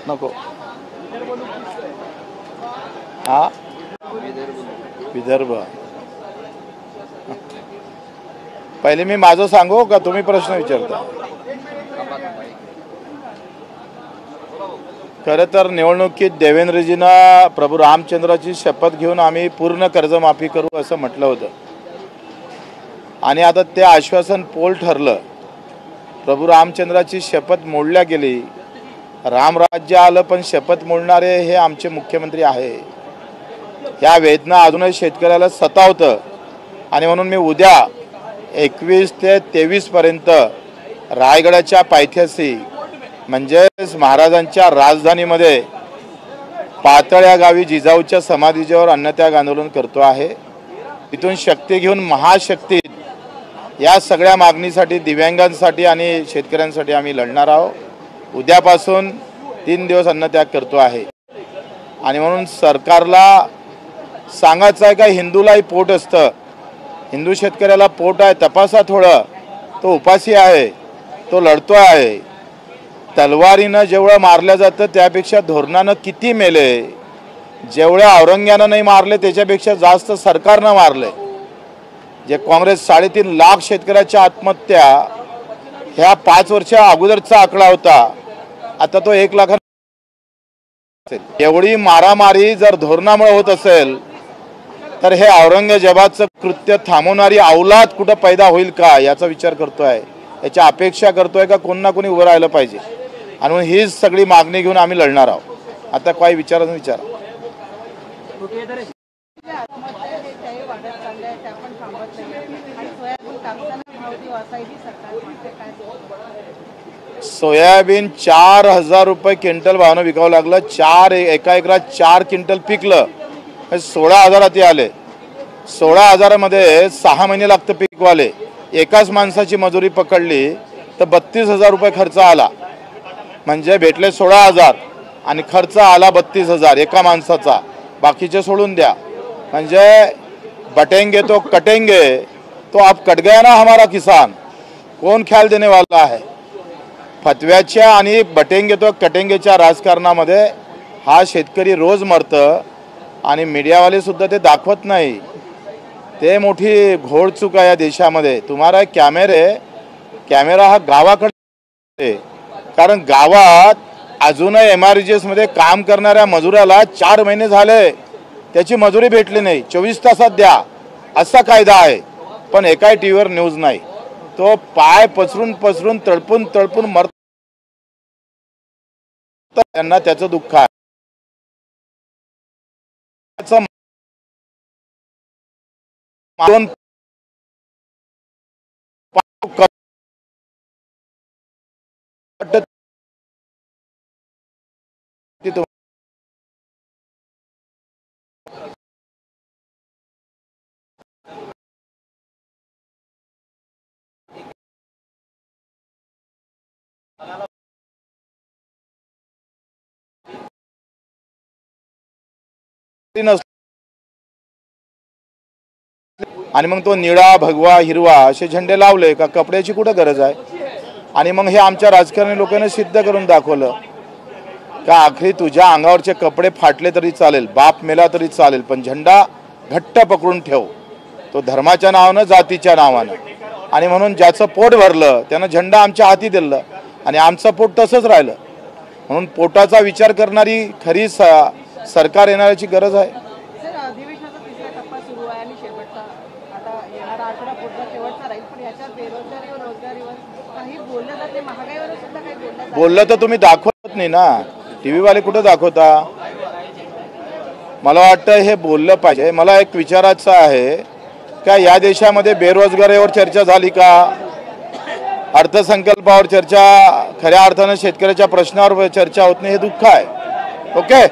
नको हा विदर्भ पहिले मी माझं सांगू का तुम्ही प्रश्न विचारता? खरं तर निवडणुकीत देवेंद्रजींना प्रभू रामचंद्राची शपथ घेऊन आम्ही पूर्ण कर्जमाफी करू असं म्हटलं होतं आणि आता ते आश्वासन पोल ठरलं. प्रभू रामचंद्राची शपथ मोडल्या गेली. रामराज्य आलं पण शपथ मोडणारे हे आमचे मुख्यमंत्री आहे. या वेदना अजूनही शेतकऱ्याला सतावतं आणि म्हणून मी उद्या 21 ते 23 पर्यंत रायगडाच्या पायथ्याशी म्हणजेच महाराजांच्या राजधानीमध्ये पातळ या गावी जिजाऊच्या समाधीवर अन्नत्याग आंदोलन करतो आहे. इथून शक्ती घेऊन महाशक्तीत या सगळ्या मागणीसाठी दिव्यांगांसाठी आणि शेतकऱ्यांसाठी आम्ही लढणार आहोत. उद्यापासून 3 दिवस अन्नत्याग करतो आहे आणि म्हणून सरकारला सांगायचं आहे का हिंदूलाही पोट असतं. हिंदू शेतकऱ्याला पोट आहे, तपासा थोडं. तो उपाशी आहे, तो लढतो आहे. तलवारीनं जेवढं मारलं जातं त्यापेक्षा धोरणानं किती मेले. जेवढ्या औरंग्यानं नाही मारले त्याच्यापेक्षा जास्त सरकारनं मारले. जे काँग्रेस 3.5 लाख शेतकऱ्याच्या आत्महत्या ह्या 5 वर्षा अगोदरचा आकडा होता. आता तो 1 लाख. एवढी मारामारी जर धोरणामुळे होत असेल तर हे औरंगजेबाचं कृत्य थांबवणारी औलाद कुठं पैदा होईल का याचा विचार करतोय. याची अपेक्षा करतोय का कोण ना कोणी उभं राहिलं पाहिजे आणि हीच सगळी मागणी घेऊन आम्ही लढणार आहोत. आता काही विचारायचं विचारा. सोयाबीन 4,000 रुपये क्विंटल भावानं विकावं लागलं. एका एकरात 4 क्विंटल पिकलं 16,000 ते आले. 16,000 मध्ये 6 महिने लागतं पिकवाले. एकाच माणसाची मजुरी पकडली तर 32,000 रुपये खर्च आला. म्हणजे भेटले 16,000 आणि खर्च आला 32,000 एका माणसाचा. बाकीचे सोडून द्या. म्हणजे बटेंगे तो कटेंगे तो अब कट गया ना हमारा किसान. कोण ख्याल देने वाला है? फतव्याच्या आणि बटेंगे तो कटेंगेच्या राजकारणामध्ये हा शेतकरी रोज मरतं आणि मीडियावाले सुद्धा ते दाखवत नाही. ते मोठी घोडचूक आहे या देशामध्ये. तुम्हाला कॅमेरा हा गावाकडे, कारण गावात अजूनही MRGS मध्ये काम करणाऱ्या मजुराला 4 महिने झाले त्याची मजुरी भेटली नाही. 24 तासात द्या असा कायदा आहे पण एकाही टीव्हीवर न्यूज नाही. तो पाय पसरून तळपून मरत. त्यांना त्याचं दुःख आहे. आणि मग तो निळा भगवा हिरवा असे झेंडे लावले का कपड्याची कुठं गरज आहे. आणि मग हे आमच्या राजकारणी लोकांनी सिद्ध करून दाखवलं का आखरी तुझ्या अंगावरचे कपडे फाटले तरी चालेल, बाप मेला तरी चालेल, पण झेंडा घट्ट पकडून ठेव. तो धर्माच्या नावानं जातीच्या नावानं. आणि म्हणून ज्याचं पोट भरलं त्यानं झेंडा आमच्या हाती दिलं आणि आमचं पोट तसंच राहिलं. म्हणून पोटाचा विचार करणारी खरी सरकार येण्याची गरज आहे. बोललं तर तुम्ही दाखवत नाही ना. टीव्ही वाले कुठं दाखवता? मला वाटतं हे बोललं पाहिजे. मला एक विचारायचं आहे का या देशामध्ये बेरोजगारीवर चर्चा झाली का? अर्थसंकल्पावर चर्चा, खऱ्या अर्थानं शेतकऱ्याच्या प्रश्नावर चर्चा होत नाही, हे दुःख आहे. ओके.